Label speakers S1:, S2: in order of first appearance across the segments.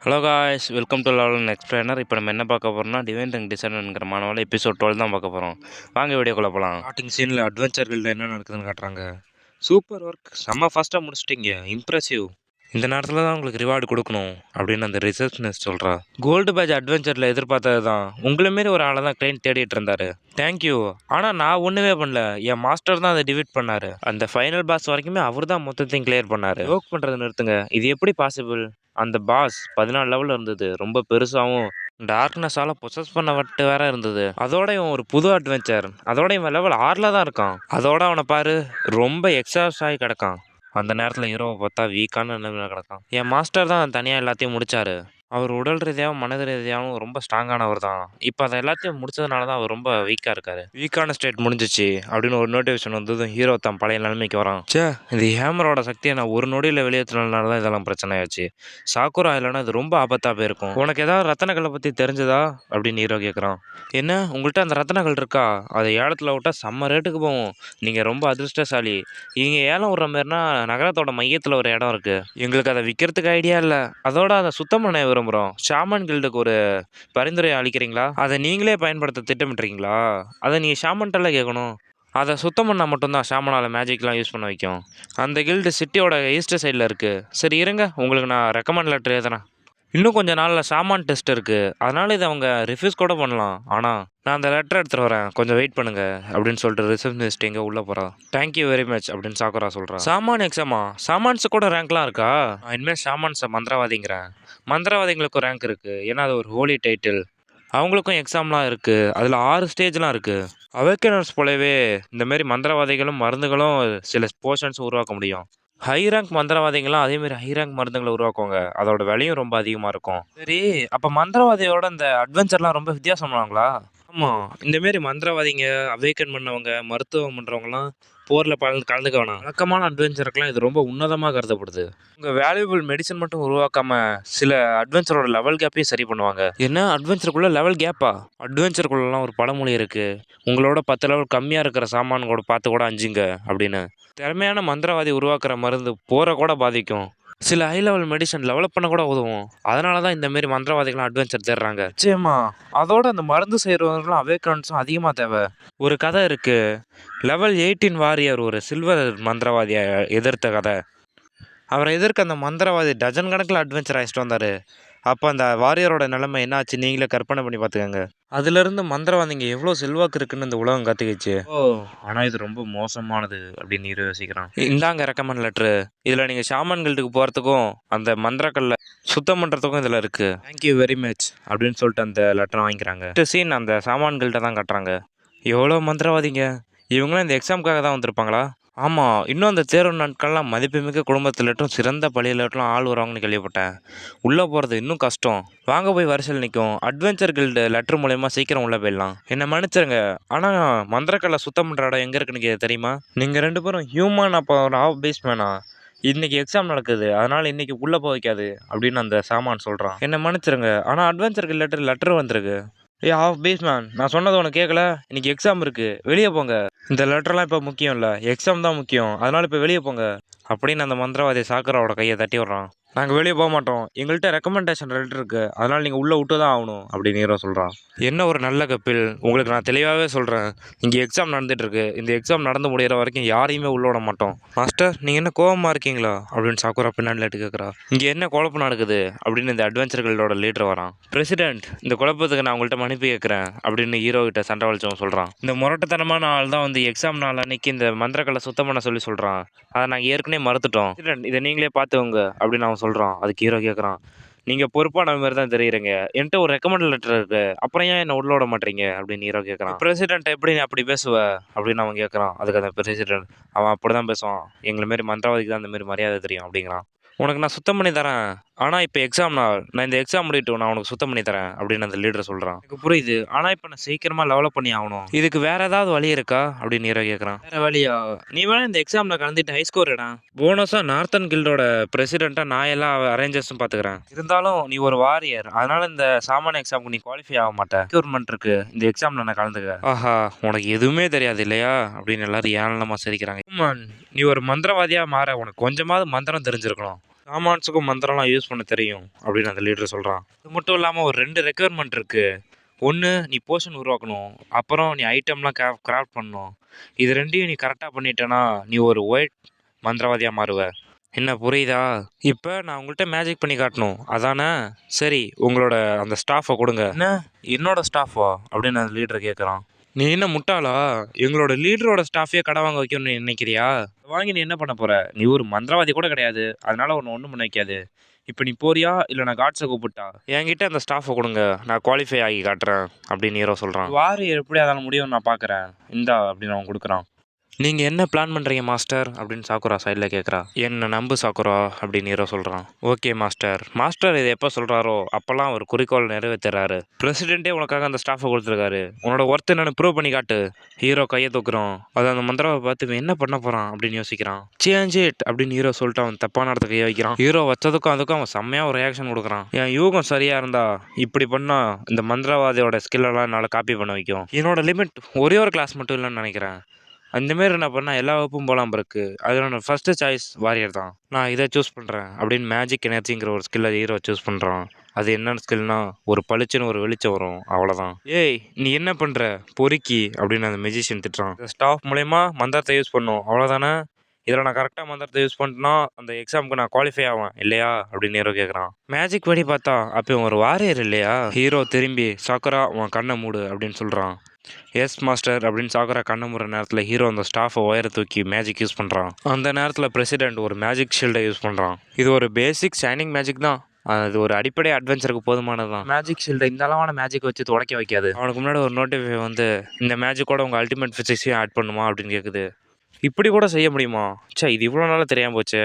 S1: Hello guys, welcome to level explainer. இப்போ நம்ம என்ன பார்க்க போகிறோம்னா டிவைன் ரிங் டிசைன்ங்கிற மாணவர்கள் எபிசோட் 12 தான் பார்க்க போகிறோம். வாங்க வீடியோக்குள்ள போகலாம். ஸ்டார்டிங் சீனில் அட்வென்ச்சர்களில் என்ன நடக்குதுன்னு காட்டுறாங்க. சூப்பர் ஒர்க், செம்ம ஃபாஸ்ட்டாக முடிச்சிட்டிங்க, இம்ப்ரெசிவ். இந்த நேரத்தில் தான் உங்களுக்கு ரிவார்டு கொடுக்கணும் அப்படின்னு அந்த ரிசப்ஷனிஸ்ட் சொல்கிறா. கோல்டு பேட்ச் அட்வென்ச்சரில் எதிர்பார்த்தது தான். உங்களை மாரி ஒரு ஆளை தான் கிளைண்ட் தேடிட்டு இருந்தாரு. தேங்க்யூ. ஆனால் நான் ஒன்றுமே பண்ணல, என் மாஸ்டர் தான் அதை டிவீட் பண்ணார். அந்த ஃபைனல் பாஸ் வரைக்குமே அவர் தான் மொத்தத்தையும் கிளியர் பண்ணார். ஒர்க் பண்ணுறதை நிறுத்துங்க, இது எப்படி பாசிபிள்? அந்த பாஸ் 14 லெவலில் இருந்தது, ரொம்ப பெருசாகவும் டார்க்னஸால் பொசஸ் பண்ணப்பட்டு வேற இருந்தது. அதோட இவன் ஒரு புது அட்வென்ச்சர், அதோட இவன் லெவல் 6 தான் இருக்கான். அதோட அவனை பாரு, ரொம்ப எக்ஸாஸ்ட் ஆகி கிடக்கான். அந்த நேரத்தில் ஹீரோவை பார்த்தா வீக்கான நிலைமையில் கிடக்கான். என் மாஸ்டர் தான் தனியாக எல்லாத்தையும் முடிச்சாரு. அவர் உடல் ரீதியாகவும் மனது ரீதியாகவும் ரொம்ப ஸ்ட்ராங்கானவர் தான். இப்போ அதை எல்லாத்தையும் முடிச்சதுனால தான் அவர் ரொம்ப வீக்காக இருக்காரு. வீக்கான ஸ்டேட் முடிஞ்சிச்சு அப்படின்னு ஒரு நோட்டிஃபிகேஷன் வந்ததும் ஹீரோ தான் பழைய நிலைமைக்கு வரான். சே, இந்த ஹேமரோட சக்தியை நான் ஒரு நொடியில் வெளியேற்றினால தான் இதெல்லாம் பிரச்சனை ஆச்சு. சாக்குரா இல்லைன்னா இது ரொம்ப ஆபத்தாக போயிருக்கும். உனக்கு ஏதாவது ரத்தனங்களை பற்றி தெரிஞ்சதா அப்படின்னு ஹீரோ கேட்குறான். என்ன, உங்கள்கிட்ட அந்த ரத்தனங்கள் இருக்கா? அதை ஏலத்தில் விட்டால் செம்ம ரேட்டுக்கு போகும். நீங்கள் ரொம்ப அதிர்ஷ்டசாலி. இங்கே ஏலம் விடுற மாதிரினா நகரத்தோட மையத்தில் ஒரு இடம் இருக்குது. எங்களுக்கு அதை விற்கிறதுக்கு ஐடியா இல்லை. அதோட அதை சுத்தம் பண்ண விரும்புகிறோம். ஷாமன் கில்டுக்கு ஒரு பரிந்துரை அளிக்கிறீங்களா? அதை நீங்களே பயன்படுத்த திட்டமிட்டுறீங்களா? அதை நீங்கள் ஷாமன்ட்டெல்லாம் கேட்கணும். அதை சுத்தம் பண்ணால் மட்டும்தான் ஷாமனால் மேஜிக்லாம் யூஸ் பண்ண வைக்கும். அந்த கில்டு சிட்டியோட ஈஸ்ட் சைடில் இருக்குது. சரி இருங்க, உங்களுக்கு நான் ரெக்கமெண்ட் லெட்டர் எழுதுறேன். இன்னும் கொஞ்சம் நாளில் ஷாமான் டெஸ்ட் இருக்குது, அதனால் இதை அவங்க ரிஃப்யூஸ் கூட பண்ணலாம். ஆனால் நான் அந்த லெட்டர் எடுத்துகிட்டு வரேன், கொஞ்சம் வெயிட் பண்ணுங்க அப்படின்னு சொல்லிட்டு ரிசப்ஷனிஸ்ட் எங்கே உள்ளே போகிறா. தேங்க்யூ வெரி மச் அப்படின்னு சாக்குரா சொல்கிறா. சாமான் எக்ஸாமா? சாமான்ஸு கூட ரேங்க்லாம் இருக்கா? நான் இனிமேல் சாமான்ஸை மந்திரவாதிங்கிறேன். மந்திரவாதிகளுக்கும் ரேங்க் இருக்குது, ஏன்னா அது ஒரு ஹோலி டைட்டில். அவங்களுக்கும் எக்ஸாம்லாம் இருக்குது, அதில் 6 ஸ்டேஜ்லாம் இருக்குது. அவேக்கனர்ஸ் போலவே இந்தமாரி மந்திரவாதிகளும் மருந்துகளும் சில போர்ஷன்ஸ் உருவாக்க முடியும். ஹை ரேங்க் மந்திரவாதிகள்லாம் அதேமாரி ஹை ரேங்க் மருந்துகளை உருவாக்குவாங்க, அதோட விலையும் ரொம்ப அதிகமாக இருக்கும். சரி, அப்போ மந்திரவாதியோட இந்த அட்வென்ச்சர்லாம் ரொம்ப வித்தியாசமானாங்களா? ஆமாம், இந்தமாரி மந்திரவாதிங்க, அவேக்கன் பண்ணவங்க, மருத்துவம் பண்ணுறவங்கலாம் போரில் கலந்துக்க வேணாம். வழக்கமான அட்வென்ச்சருக்குலாம் இது ரொம்ப உன்னதமாக கருதப்படுது. உங்கள் வேல்யூபிள் மெடிசன் மட்டும் உருவாக்காம சில அட்வென்ச்சரோட லெவல் கேப்பையும் சரி பண்ணுவாங்க. என்ன, அட்வென்ச்சருக்குள்ளே லெவல் கேப்பா? அட்வென்ச்சருக்குள்ளலாம் ஒரு பழமொழி இருக்குது, உங்களோட 10 லெவல் கம்மியாக இருக்கிற சாமான் கூட பார்த்து கூட அஞ்சுங்க அப்படின்னு. திறமையான மந்திரவாதி உருவாக்குற மருந்து போரை கூட பாதிக்கும். சில ஹை லெவல் மெடிசன் டெவலப் பண்ண கூட உதவும். அதனால தான் இந்தமாரி மந்திரவாதிகள்லாம் அட்வென்ச்சர் தேடுறாங்க. நிச்சயமா. அதோட அந்த மருந்து செய்கிறவங்களும் அவேக்கன்ஸும் அதிகமாக தேவை. ஒரு கதை இருக்குது, லெவல் 18 வாரியர் ஒரு சில்வர் மந்திரவாதியை எதிர்த்த கதை. அவரை எதிர்க்க அந்த மந்திரவாதி டஜன் கணக்கில் அட்வென்ச்சர் அழைச்சிட்டு வந்தார். அப்போ அந்த வாரியரோட நிலைமை என்ன ஆச்சு நீங்களே கற்பனை பண்ணி பார்த்துக்கோங்க. அதுலேருந்து மந்திரவாதிங்க எவ்வளோ செல்வாக்கு இருக்குன்னு இந்த உலகம் கற்றுக்கிச்சு. ஓ, ஆனால் இது ரொம்ப மோசமானது அப்படின்னு யோசிக்கிறான். இந்தாங்க ரெக்கமெண்ட் லெட்ரு. இதில் நீங்கள் ஷாமன் கில்டுக்கு போகிறதுக்கும் அந்த மந்திரக்கல்ல சுத்தம் பண்ணுறதுக்கும் இதில் இருக்குது. தேங்க்யூ வெரி மச் அப்படின்னு சொல்லிட்டு அந்த லெட்டரை வாங்கிக்கிறாங்க. சீன் அந்த ஷாமான் கில்ட்டை தான் கட்டுறாங்க. எவ்வளோ மந்திரவாதிங்க, இவங்களாம் இந்த எக்ஸாமுக்காக தான் வந்திருப்பாங்களா? ஆமாம், இன்னும் அந்த தேர்வு நாட்கள்லாம் மதிப்புமிக்க குடும்பத்திலட்டும் சிறந்த பள்ளியிலட்டும் ஆள் வருவாங்கன்னு கேள்விப்பட்டேன். உள்ளே போகிறது இன்னும் கஷ்டம். வாங்க போய் வரிசையில் நிற்கும். அட்வென்ச்சர் கில்டு லெட்ரு மூலயமா சீக்கிரம் உள்ளே போயிடலாம். என்னை மன்னிச்சிருங்க, ஆனால் மந்திரக்கல்லை சுத்தம் பண்ணுற இடம் எங்கே இருக்குன்னு தெரியுமா? நீங்கள் 2 பேரும் ஹியூமன், அப்போ ஒரு ஆஃப் பேஸ்மேனா? இன்றைக்கி எக்ஸாம் நடக்குது, அதனால் இன்றைக்கி உள்ளே போக வைக்காது அப்படின்னு அந்த சாமான் சொல்கிறான். என்னை மன்னிச்சிருங்க, ஆனால் அட்வென்ச்சர் கில் லெட்டர் வந்திருக்கு. ஆஃப் பேஸ்மேன், நான் சொன்னது உனக்கு கேட்கல? இன்னைக்கு எக்ஸாம் இருக்குது, வெளியே போங்க. இந்த லெட்டர்லாம் இப்போ முக்கியம் இல்லை, எக்ஸாம் தான் முக்கியம், அதனால் இப்போ வெளியே போங்க அப்படின்னு அந்த மந்திரவாதி சாக்கராவோட கையை தட்டி விட்றான். நாங்கள் வெளியே போக மாட்டோம், எங்கள்கிட்ட ரெக்கமெண்டேஷன் லெட்டர் இருக்குது, அதனால் நீங்கள் உள்ளே விட்டு தான் ஆகணும் அப்படின்னு ஹீரோ சொல்கிறான். என்ன ஒரு நல்ல கப்பில், உங்களுக்கு நான் தெளிவாகவே சொல்கிறேன், இங்கே எக்ஸாம் நடந்துகிட்ருக்கு, இந்த எக்ஸாம் நடந்து முடிகிற வரைக்கும் யாரையுமே உள்ளே விட மாட்டோம். மாஸ்டர், நீங்கள் என்ன கோபமாக இருக்கீங்களா அப்படின்னு சாக்குரா பின்னாடி லேட்டு கேட்குறா. இங்கே என்ன குழப்பம் நடக்குது அப்படின்னு இந்த அட்வென்ச்சர்களோட லீடர் வரான். பிரசிடென்ட், இந்த குழப்பத்துக்கு நான் உங்கள்கிட்ட மன்னிப்பு கேட்குறேன் அப்படின்னு ஹீரோ கிட்ட சண்டை வலிச்சவன் சொல்கிறான். இந்த முரட்டுத்தனமான ஆள் தான் வந்து எக்ஸாம் நாள் அன்னைக்கு இந்த மந்திரக்கல்லை சுத்தம் பண்ண சொல்கிறான். அதை நாங்கள் ஏற்கனவே மறுத்துட்டோம். பிரசிடென்ட், இதை நீங்களே பார்த்துவங்க அப்படின்னு அவன் சொல்கிறான். அதுக்கு ஹீரோ கேட்குறான், நீங்கள் பொறுப்பான மாதிரி தான் தெரியுறீங்க, என்கிட்ட ஒரு ரெக்கமெண்ட் லெட்டர் இருக்குது, அப்புறம் ஏன் என்ன உள்ள விட மாட்டீங்க அப்படின்னு ஹீரோ கேட்குறான். பிரசிடென்ட் எப்படி நீ அப்படி பேசுவ அப்படின்னு அவன் கேட்குறான். அதுக்கு அந்த பிரசிடென்ட், அவன் அப்படி தான் பேசுவான், எங்களை மாரி மந்திரவாதிக்கு தான் இந்த மாதிரி மரியாதை தெரியும் அப்படிங்கிறான். உனக்கு நான் சுத்தம் பண்ணி தரேன், ஆனால் இப்போ எக்ஸாம் நாள், நான் இந்த எக்ஸாம் முடிவிட்டு நான் உனக்கு சுத்தம் பண்ணி தரேன் அப்படின்னு அந்த லீடர் சொல்கிறான். எனக்கு புரியுது, ஆனால் இப்போ நான் சீக்கிரமாக லெவலப் பண்ணி ஆகணும், இதுக்கு வேறு ஏதாவது வழி இருக்கா அப்படின்னு ஹீரோ கேட்குறான். வேறு வழியா? நீ வேணா இந்த எக்ஸாமில் கலந்துட்டு ஹை ஸ்கோர் இடம் போனஸாக நார்த்தன் கில்டோட பிரசிடெண்ட்டாக நான் எல்லா அரேஞ்சர்ஸும் பார்த்துக்கிறேன். இருந்தாலும் நீ ஒரு வாரியர், அதனால் இந்த சாமானிய எக்ஸாமுக்கு நீ குவாலிஃபை ஆக மாட்டேன். ரெக்யூர்மெண்ட் இருக்குது, இந்த எக்ஸாமில் நான் கலந்துக்க. ஆஹா, உனக்கு எதுவுமே தெரியாது இல்லையா அப்படின்னு எல்லாரும் ஏளனமாக சிரிக்கிறாங்க. நீ ஒரு மந்திரவாதியாக மாற உனக்கு கொஞ்சமாவது மந்திரம் தெரிஞ்சிருக்கணும். சாமான்ஸுக்கும் மந்திரம்லாம் யூஸ் பண்ண தெரியும் அப்படின்னு அந்த லீடர் சொல்கிறான். இது மட்டும் இல்லாமல் ஒரு 2 ரெக்குயர்மெண்ட் இருக்குது. ஒன்று, நீ போர்ஷன் உருவாக்கணும். அப்புறம் நீ ஐட்டம்லாம் கிராஃப்ட் பண்ணணும். இது 2யும் நீ கரெக்டாக பண்ணிட்டேன்னா நீ ஒரு ஒயிட் மந்திரவாதியாக மாறுவ. என்ன புரியுதா? இப்போ நான் உங்கள்கிட்ட மேஜிக் பண்ணி காட்டணும் அதானே? சரி, உங்களோட அந்த ஸ்டாஃபை கொடுங்க. என்ன, என்னோட ஸ்டாஃபா அப்படின்னு அந்த லீடர் கேட்குறான். நீ என்ன முட்டாளா? எங்களோட லீடரோட ஸ்டாஃபே கடை வாங்க வைக்கணும்னு நினைக்கிறியா? வாங்கி நீ என்ன பண்ண போற? நீ ஒரு மந்திரவாதி கூட கிடையாது, அதனால உன்னை ஒன்றும் பண்ண வைக்காது. இப்போ நீ போறியா இல்லை நான் காட்ஸை கூப்பிட்டா? என்கிட்ட அந்த ஸ்டாஃபை கொடுங்க, நான் குவாலிஃபை ஆகி காட்டுறேன் அப்படின்னு ஹீரோ சொல்கிறான். வாரியர் எப்படி அதனால் முடியும்னு நான் பார்க்குறேன், இந்தா அப்படின்னு அவன் கொடுக்குறான். நீங்கள் என்ன பிளான் பண்ணுறீங்க மாஸ்டர் அப்படின்னு சாக்குரா சைடில் கேட்குறா. என்ன நம்பு சாக்குரா அப்படின்னு ஹீரோ சொல்கிறான். Okay master. மாஸ்டர் இதை எப்போ சொல்கிறாரோ அப்போல்லாம் ஒரு குறிக்கோள் நிறைவேற்றுறாரு. பிரசிடென்ட்டே உனக்காக அந்த ஸ்டாஃபை கொடுத்துருக்காரு, உன்னோட ஒர்த்து என்னன்னு ப்ரூவ் பண்ணி காட்டு. ஹீரோ கையை தூக்குறான். அது அந்த மந்திராவை பார்த்து இவன் என்ன பண்ண போகிறான் அப்படின்னு யோசிக்கிறான். சேஞ்ச் இட் அப்படின்னு ஹீரோ சொல்லிட்டு அவன் தப்பான இடத்துக்கு கையை வைக்கிறான். ஹீரோ வச்சதுக்கும் அதுக்கும் அவன் செம்மையாக ஒரு ரியாக்ஷன் கொடுக்குறான். என் யூகம் சரியாக இருந்தா இப்படி பண்ணால் இந்த மந்திரவாதியோட ஸ்கில்லெல்லாம் என்னால் காப்பி பண்ண வைக்கும். என்னோட லிமிட் ஒரே ஒரு கிளாஸ் மட்டும் இல்லைன்னு நினைக்கிறேன். அந்தமாரி என்ன பண்ணால் எல்லா வகுப்பும் போகலாம் இருக்கு. அதோட ஃபஸ்ட்டு சாய்ஸ் வாரியர் தான். நான் இதை சூஸ் பண்ணுறேன் அப்படின்னு மேஜிக் எனர்ஜிங்கிற ஒரு ஸ்கில்லை ஹீரோ சூஸ் பண்ணுறான். அது என்னென்னு ஸ்கில்னா, ஒரு பளிச்சுன்னு ஒரு வெளிச்சம் வரும், அவ்வளோதான். ஏய் நீ என்ன பண்ணுற பொறுக்கி அப்படின்னு அந்த மெஜிஷியன் திட்டுறான். இந்த ஸ்டாஃப் மூலயமா மந்திரத்தை யூஸ் பண்ணும், அவ்வளோதானே? இதில் நான் கரெக்டாக மந்திரத்தை யூஸ் பண்ணிட்டேன்னா அந்த எக்ஸாமுக்கு நான் குவாலிஃபை ஆவேன் இல்லையா அப்படின்னு ஹீரோ கேட்குறான். மேஜிக் படி பார்த்தா அப்போ ஒரு வாரியர் இல்லையா? ஹீரோ திரும்பி சாக்குரா உன் கண்ணை மூடு அப்படின்னு சொல்கிறான். எஸ் மாஸ்டர் அப்படின்னு சாக்குரா கண்ணை மூடுற நேரத்தில் ஹீரோ அந்த ஸ்டாஃபை ஒயரை தூக்கி மேஜிக் யூஸ் பண்ணுறான். அந்த நேரத்தில் பிரசிடென்ட் ஒரு மேஜிக் ஷீல்டை யூஸ் பண்ணுறான். இது ஒரு பேசிக் ஷைனிங் மேஜிக் தான், அது ஒரு அடிப்படை அட்வென்ச்சருக்கு போதுமானது தான். மேஜிக் ஷீல்டை இந்த அளவான மேஜிக் வச்சு துடைக்க வைக்காது. அவனுக்கு முன்னாடி ஒரு நோட்டிஃபை வந்து இந்த மேஜிக்கோட உங்கள் அல்டிமேட் ஃபிசிக்ஸையும் ஆட் பண்ணுமா அப்படின்னு கேட்குது. இப்படி கூட செய்ய முடியுமா? சே, இது இவ்வளோ நாளாக தெரியாமல் போச்சு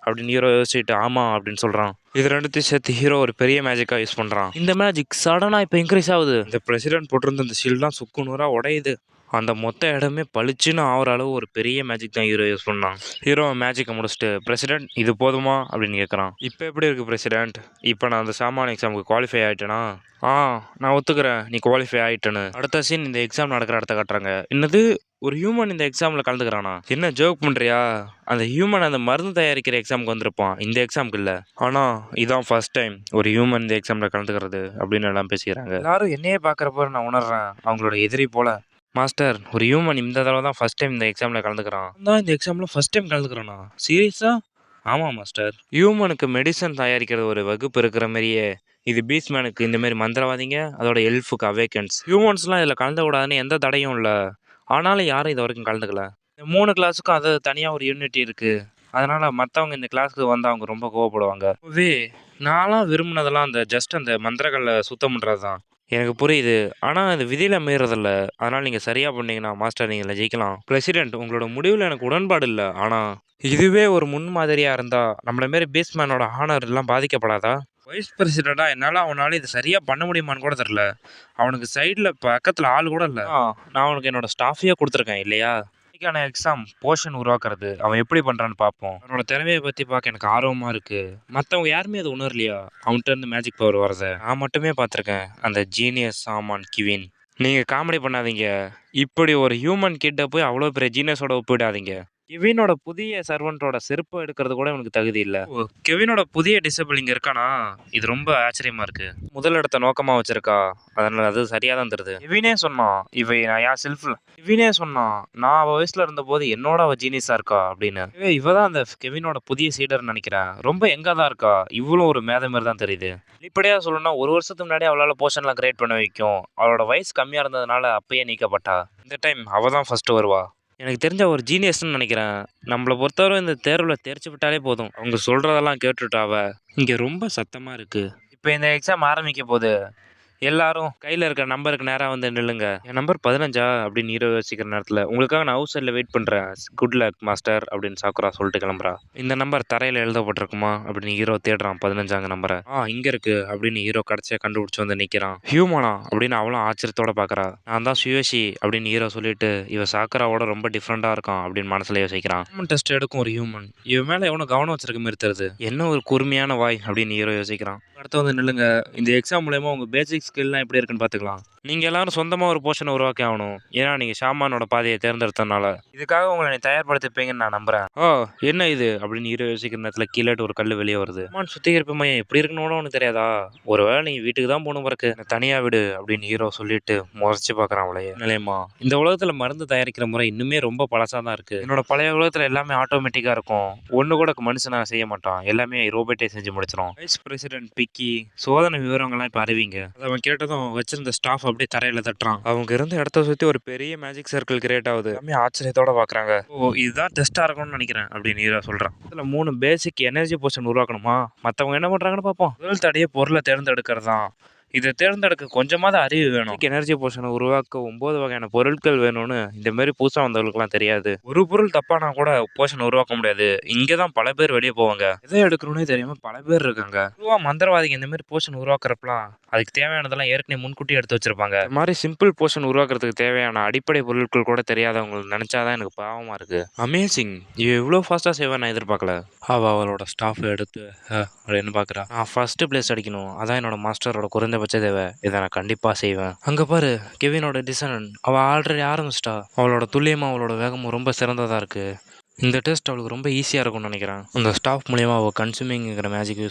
S1: அப்படின்னு ஹீரோ யோசிச்சுட்டு ஆமாம் அப்படின்னு சொல்கிறான். இது ரெண்டுத்தையும் சேர்த்து ஹீரோ ஒரு பெரிய மேஜிக்காக யூஸ் பண்ணுறான். இந்த மேஜிக் சடனாக இப்போ இன்க்ரீஸ் ஆகுது. இந்த பிரசிடென்ட் போட்டிருந்த இந்த ஷீல்ட்லாம் சுக்கு நூறாக உடையுது. அந்த மொத்த இடமே பளிச்சுன்னு ஆகிற அளவு ஒரு பெரிய மேஜிக் தான் ஹீரோ யூஸ் பண்ணான். ஹீரோ மேஜிக்கை முடிச்சுட்டு பிரசிடென்ட் இது போதுமா அப்படின்னு கேட்குறான். இப்போ எப்படி இருக்குது பிரசிடென்ட்? இப்போ நான் அந்த சாமான் எக்ஸாமுக்கு குவாலிஃபை ஆகிட்டேனா? நான் ஒத்துக்கிறேன் நீ குவாலிஃபை ஆகிட்டேன்னு. அடுத்த சீன் இந்த எக்ஸாம் நடக்கிற இடத்த காட்டுறாங்க. என்னது, ஒரு ஹியூமன் இந்த எக்ஸாமில் கலந்துக்கிறானா? என்ன ஜோக் பண்ணுறியா? அந்த ஹியூமன் அந்த மருந்து தயாரிக்கிற எக்ஸாமுக்கு வந்திருப்பான், இந்த எக்ஸாமுக்கு இல்லை. ஆனால் இதான் ஃபர்ஸ்ட் டைம் ஒரு ஹியூமன் இந்த எக்ஸாமில் கலந்துக்கிறது அப்படின்னு எல்லாம் பேசிக்கிறாங்க. எல்லாரும் என்னையே பார்க்குறப்ப நான் உணர்றேன் அவங்களோட எதிரி போல. மாஸ்டர், ஒரு ஹியூமன் இந்த தடவை தான் ஃபர்ஸ்ட் டைம் இந்த எக்ஸாமில் கலந்துக்கிறான். தான் இந்த எக்ஸாமில் ஃபர்ஸ்ட் டைம் கலந்துக்கிறானா? சீரியஸா? ஆமாம் மாஸ்டர். ஹியூமனுக்கு மெடிசன் தயாரிக்கிறது ஒரு வகுப்பு இருக்கிற மாதிரியே இது பீஸ்மேனுக்கு இந்த மாதிரி மந்திரவாதிங்க, அதோட எல்ஃபுக்கு அவேக்கன்ஸ். ஹியூமன்ஸ்லாம் இதில் கலந்து கூடாதுன்னு எந்த தடையும் இல்லை. ஆனாலும் யாரும் இது வரைக்கும் கலந்துக்கல. இந்த 3 கிளாஸுக்கும் அது தனியாக ஒரு யூனிட்டி இருக்குது. அதனால் மற்றவங்க இந்த கிளாஸுக்கு வந்து அவங்க ரொம்ப கோவப்படுவாங்க. நான்லாம் விரும்பினதெல்லாம் அந்த மந்திரங்களை சுத்தம் பண்ணுறது தான். எனக்கு புரியுது, ஆனால் அது விதியில் மீறதில்ல. அதனால் நீங்கள் சரியாக பண்ணீங்கன்னா மாஸ்டர் நீங்கள் ஜெயிக்கலாம். பிரசிடென்ட், உங்களோட முடிவில் எனக்கு உடன்பாடு இல்லை. ஆனால் இதுவே ஒரு முன்மாதிரியாக இருந்தால் நம்மள மாரி பேஸ்மேனோட ஹானர் எல்லாம் பாதிக்கப்படாதா? வைஸ் பிரசிடெண்ட்டாக என்னால் அவனால் இது சரியாக பண்ண முடியுமான்னு கூட தெரில. அவனுக்கு சைடில் பக்கத்தில் ஆள் கூட இல்லை. நான் அவனுக்கு என்னோடய ஸ்டாஃபையே கொடுத்துருக்கேன் இல்லையா? இன்னைக்கான எக்ஸாம் போர்ஷன் உருவாக்குறது அவன் எப்படி பண்ணுறான்னு பார்ப்போம். அவனோட திறமையை பற்றி பார்க்க எனக்கு ஆர்வமாக இருக்குது. மற்றவங்க யாருமே அது உணரலையா அவன்கிட்ட இருந்து மேஜிக் பவர் வரதை? நான் மட்டுமே பார்த்துருக்கேன், அந்த ஜீனியஸ் சாமான் கிவின். நீங்கள் காமெடி பண்ணாதீங்க. இப்படி ஒரு ஹியூமன் கிட்ட போய் அவ்வளோ பெரிய ஜீனியஸோட ஒப்பிடாதீங்க. கெவினோட புதிய சர்வெண்ட்டோட செருப்பு எடுக்கிறது கூட இவனுக்கு தகுதி இல்லை. கெவினோட புதிய டிசபிள் இங்கே இருக்கானா? இது ரொம்ப ஆச்சரியமா இருக்கு. முதல் இடத்த நோக்கமாக வச்சிருக்கா, அதனால அது சரியாக தான் தருது. கெவினே சொன்னான் நான் என் செல்ஃபில். கெவினே சொன்னான் நான் அவள் வயசில் இருந்தபோது என்னோட அவள் ஜீனியஸாக இருக்கா அப்படின்னு. இவ தான் அந்த கெவினோட புதிய சீடர்னு நினைக்கிறேன். ரொம்ப எங்கே தான் இருக்கா, இவ்வளோ ஒரு மேதை மாதிரி தான் தெரியுது. வெளிப்படையாக சொல்லணும்னா 1 வருஷத்துக்கு முன்னாடி அவளால் போர்ஷன்லாம் கிரியேட் பண்ண வைக்கும். அவளோட வயசு கம்மியாக இருந்ததுனால அப்பயே நீக்கப்பட்டா. இந்த டைம் அவள் தான் ஃபர்ஸ்ட் வருவா. எனக்கு தெரிஞ்ச ஒரு ஜீனியஸ்ன்னு நினைக்கிறேன். நம்மளை பொறுத்தவரை இந்த தேர்வில் தேர்ச்சி விட்டாலே போதும். அவங்க சொல்கிறதெல்லாம் கேட்டுட்டாவ. இங்கே ரொம்ப சத்தமாக இருக்குது. இப்போ இந்த எக்ஸாம் ஆரம்பிக்க போது எல்லாரும் கையில் இருக்கிற நம்பருக்கு நேராக வந்து நில்லுங்க. என் நம்பர் 15 அப்படின்னு ஹீரோ யோசிக்கிற நேரத்தில் உங்களுக்காக நான் அவுட் சைடில் வெயிட் பண்ணுறேன், குட் லக் மாஸ்டர் அப்படின்னு சாக்குரா சொல்லிட்டு கிளம்புறா. இந்த நம்பர் தரையில் எழுதப்பட்டிருக்குமா அப்படின்னு ஹீரோ தேடுறான் 15 நம்பரை. இங்கே இருக்கு அப்படின்னு ஹீரோ கடைசியாக கண்டுபிடிச்சி வந்து நிற்கிறான். ஹியூமனா அப்படின்னு அவளும் ஆச்சரியத்தோட பார்க்குறா. நான் தான் சுயோஷி அப்படின்னு ஹீரோ சொல்லிட்டு இவ சாக்குராவோட ரொம்ப டிஃப்ரெண்டாக இருக்கான் அப்படின்னு மனசில் யோசிக்கிறான். ஹியூமன் டெஸ்ட் எடுக்கும் ஒரு ஹியூமன், இவன் மேலே எவனோ கவனம் வச்சிருக்க மாதிரி தருது. என்ன ஒரு கூர்மையான வாய் அப்படின்னு ஹீரோ யோசிக்கிறான். அடுத்து வந்து நில்லுங்க. இந்த எக்ஸாம் மூலியமா உங்க பேசிக் ஸ்கில்லாம் எப்படி இருக்குன்னு பார்த்துக்கலாம். நீங்க எல்லாரும் சொந்தமா ஒரு போர்ஷனை உருவாக்கி ஆகணும். ஏன்னா நீங்க ஷாமானோட பாதையை தேர்ந்தெடுத்ததுனால. இதுக்காக உங்களை நீ தயார்படுத்திப்பீங்கன்னு நான் நம்புறேன். ஓ, என்ன இது அப்படின்னு ஹீரோ யோசிக்கிற நேரத்தில் கீழே ஒரு கல் வெளியே வருது. ஷாமான் சுத்திகரிப்பு மையம் எப்படி இருக்கணும்னு உனக்கு தெரியாதா? ஒருவேளை நீங்க வீட்டுக்கு தான் போகணும் பிறகு தனியா விடு அப்படின்னு ஹீரோ சொல்லிட்டு முறைச்சு பார்க்குறான் அவளையே. நிலையமா இந்த உலகத்துல மருந்து தயாரிக்கிற முறை இன்னுமே ரொம்ப பழசா தான் இருக்கு. என்னோட பழைய உலகத்துல எல்லாமே ஆட்டோமேட்டிக்கா இருக்கும். ஒண்ணு கூட மனுஷனா செய்ய மாட்டான். எல்லாமே ரோபோட்டே செஞ்சு முடிச்சிடும். வைஸ் பிரசிடென்ட் பிக்கி சோதனை விவரங்கள்லாம் இப்ப அறிவிங்க. அதை அவன் கேட்டதும் வச்சிருந்த ஸ்டாஃப் அப்படியே தரையில தட்டுறான். அவங்க இருந்த இடத்த சுத்தி ஒரு பெரிய மேஜிக் சர்க்கிள் கிரியேட் ஆகுது. எல்லாமே ஆச்சரியத்தோட பாக்குறாங்க. ஓ, இதுதான் டெஸ்டா இருக்கும்னு நினைக்கிறேன் அப்படின்னு ஹீரோ சொல்றான். இதுல 3 பேசிக் எனர்ஜி போர்ஷன் உருவாக்கணுமா? மத்தவங்க என்ன பண்றாங்கன்னு பார்ப்போம். முதல் தடையே பொருளை தேர்ந்தெடுக்கிறது தான். இதை தேர்ந்தெடுக்க கொஞ்சமாவது அறிவு வேணும். எனர்ஜி போர்ஷனை உருவாக்க 9 வகையான பொருட்கள் வேணும்னு இந்த மாதிரி புதுசாக வந்தவங்களுக்குலாம் தெரியாது. ஒரு பொருள் தப்பானா கூட போர்ஷனை உருவாக்க முடியாது. இங்கே தான் பல பேர் வெளியே போவாங்க. எதை எடுக்கணும்னே தெரியாம பல பேர் இருக்காங்க. பொதுவாக மந்திரவாதிங்க இந்த மாதிரி போர்ஷன் உருவாக்குறப்பலாம் அதுக்கு தேவையானதெல்லாம் ஏற்கனவே முன்கூட்டி எடுத்து வச்சிருப்பாங்க. இந்த மாதிரி சிம்பிள் போர்ஷன் உருவாக்குறதுக்கு தேவையான அடிப்படை பொருட்கள் கூட தெரியாதவங்க நினைச்சாதான் எனக்கு பாவமா இருக்கு. அமேசிங், இவ்வளோ ஃபாஸ்ட்டாக செய்வேன் நான் எதிர்பார்க்கல. அவளோட ஸ்டாஃப் எடுத்து அப்படின்னு பார்க்குறா. நான் ஃபர்ஸ்ட் பிளேஸ் அடிக்கணும், அதான் என்னோட மாஸ்டரோட குறைந்தபட்ச தேவை. இதை நான் கண்டிப்பாக செய்வேன். அங்கே பாரு, கெவினோட டிசைன் அவள் ஆல்ரெடி ஆரம்பிச்சிட்டா. அவளோட துல்லியமாக அவளோட வேகமும் ரொம்ப சிறந்ததாக இருக்கு. இந்த டெஸ்ட் அவளுக்கு ரொம்ப ஈஸியாக இருக்கும்னு நினைக்கிறேன். அந்த ஸ்டாஃப் மூலியமாக அவள் கன்சூமிங்கிற மேஜிக்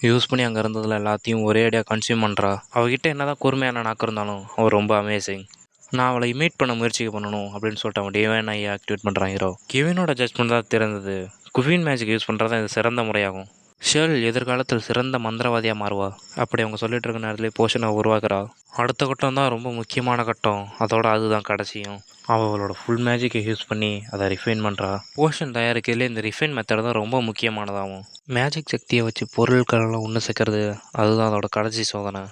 S1: யூஸ் பண்ணி அங்கே இருந்ததில் எல்லாத்தையும் ஒரே அடியாக கன்சியூம் பண்ணுறா. அவகிட்ட என்னதான் கூர்மையான நாக்கு இருந்தாலும் அவள் ரொம்ப அமேசிங். நான் அவளை இமேட் பண்ண முயற்சி பண்ணணும் அப்படின்னு சொல்லிட்டு அவன் டிவைன் ஐ ஆக்டிவேட் பண்ணுறான் ஹீரோ. கெவினோட ஜட்ஜ்மெண்ட் தான் திறந்தது. குவீன் மேஜிக் யூஸ் பண்ணுறது தான் இது சிறந்த முறையாகும். ஷேல் எதிர்காலத்தில் சிறந்த மந்திரவாதியாக மாறுவா. அப்படி அவங்க சொல்லிட்டு இருக்க நேரத்துலேயே போஷனை உருவாக்குறா. அடுத்த கட்டம் தான் ரொம்ப முக்கியமான கட்டம். அதோட அதுதான் கடைசியும். அவளோட ஃபுல் மேஜிக்கை யூஸ் பண்ணி அதை ரிஃபைன் பண்ணுறா. போஷன் தயாரிக்கிறதுல இந்த ரிஃபைன் மெத்தட் தான் ரொம்ப முக்கியமானதாகும். மேஜிக் சக்தியை வச்சு பொருட்களெல்லாம் ஒன்று சேர்க்கறது அதுதான் அதோட கடைசி சோதனை.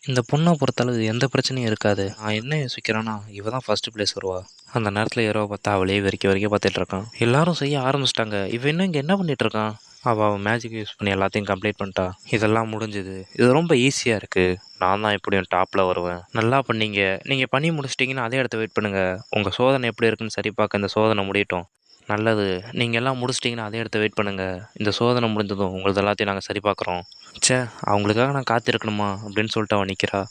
S1: இந்த பொண்ணை பொறுத்தளவு எந்த பிரச்சனையும் இருக்காது. நான் என்ன யோசிக்கிறேன்னா, இவ தான் ஃபர்ஸ்ட் பிளேஸ் வருவா. அந்த நேரத்தில் ஹீரோவை பார்த்தா அவளே வரைக்கும் பார்த்துட்டு இருக்கான். எல்லாரும் செய்ய ஆரம்பிச்சிட்டாங்க. இவன் இன்னும் இங்கே என்ன பண்ணிட்டு இருக்கான்? அவள் மேஜிக் யூஸ் பண்ணி எல்லாத்தையும் கம்ப்ளீட் பண்ணிட்டா. இதெல்லாம் முடிஞ்சுது. இது ரொம்ப ஈஸியாக இருக்குது. நான் தான் எப்படியும் டாப்பில் வருவேன். நல்லா பண்ணீங்க. நீங்கள் பண்ணி முடிச்சிட்டிங்கன்னா அதே இடத்த வெயிட் பண்ணுங்கள். உங்கள் சோதனை எப்படி இருக்குன்னு சரி பார்க்க இந்த சோதனை முடியட்டும். நல்லது, நீங்கள் எல்லாம் முடிச்சிட்டிங்கன்னா அதே இடத்த வெயிட் பண்ணுங்கள். இந்த சோதனை முடிஞ்சதும் உங்களது எல்லாத்தையும் நாங்கள் சரி பார்க்குறோம். ச்சே, அவங்களுக்காக நான் காத்திருக்கணுமா அப்படின்னு சொல்லிட்டு அவன் நிற்கிறா.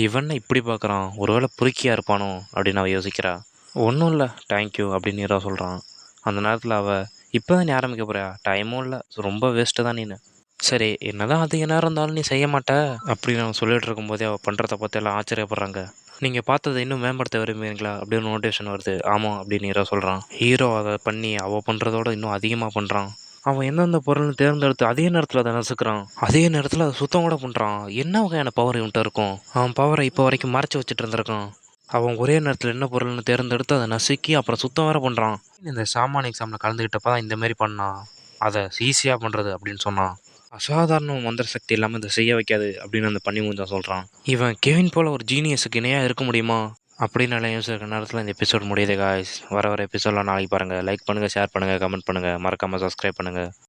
S1: இவன் இப்படி பார்க்குறான், ஒருவேளை பொறுக்கியாக இருப்பானோ அப்படின்னு அவள் யோசிக்கிறா. ஒன்றும் இல்லை, தேங்க்யூ அப்படின்னு ஹீரோ சொல்கிறான். அந்த நேரத்தில் அவள், இப்போ தான் நீ ஆரம்பிக்க போறியா? டைமும் இல்லை, ரொம்ப வேஸ்ட்டு தான் நீனு. சரி, என்னதான் அதிக நேரம் இருந்தாலும் நீ செய்ய மாட்ட அப்படின்னு அவன் சொல்லிட்டு இருக்கும்போதே அவள் பண்ணுறத பார்த்து எல்லாம் ஆச்சரியப்படுறாங்க. நீங்கள் பார்த்ததை இன்னும் மேம்படுத்த விரும்புவீங்களா அப்படின்னு நோட்டிஃபிகேஷன் வருது. ஆமாம் அப்படின்னு ஹீரோ சொல்கிறான். ஹீரோ அதை பண்ணி அவள் பண்ணுறதோட இன்னும் அதிகமாக பண்ணுறான். அவன் எந்தெந்த பொருள்னு தேர்ந்தெடுத்து அதே நேரத்தில் அதை நசுக்கிறான். அதே நேரத்தில் அதை சுத்தம் கூட பண்ணுறான். என்ன வகையான பவர் இவன்ட்ட இருக்கும்? அவன் பவரை இப்போ வரைக்கும் மறைச்சி வச்சுட்டு இருந்திருக்கான். அவன் ஒரே நேரத்தில் என்ன பொருள்னு தேர்ந்தெடுத்து அதை நசுக்கி அப்புறம் சுத்தம் வேற பண்ணுறான். இந்த சாமான் எக்ஸாமில் கலந்துக்கிட்டப்ப தான் இந்த மாதிரி பண்ணான். அதை ஈஸியாக பண்ணுறது அப்படின்னு சொன்னான். அசாதாரண மந்திர சக்தி இல்லாமல் இதை செய்ய வைக்காது அப்படின்னு அந்த பண்ணி முடிஞ்சான் சொல்கிறான். இவன் கெவின் போல் ஒரு ஜீனியஸுக்கு இணையாக இருக்க முடியுமா அப்படின்னு எல்லாம் யோசிக்கிற நேரத்தில் இந்த எபிசோட் முடியுது காய்ஸ். வர எபிசோட்லாம் நாளைக்கு பாருங்கள். லைக் பண்ணுங்கள், ஷேர் பண்ணுங்கள், கமெண்ட் பண்ணுங்கள், மறக்காமல் சப்ஸ்கிரைப் பண்ணுங்கள்.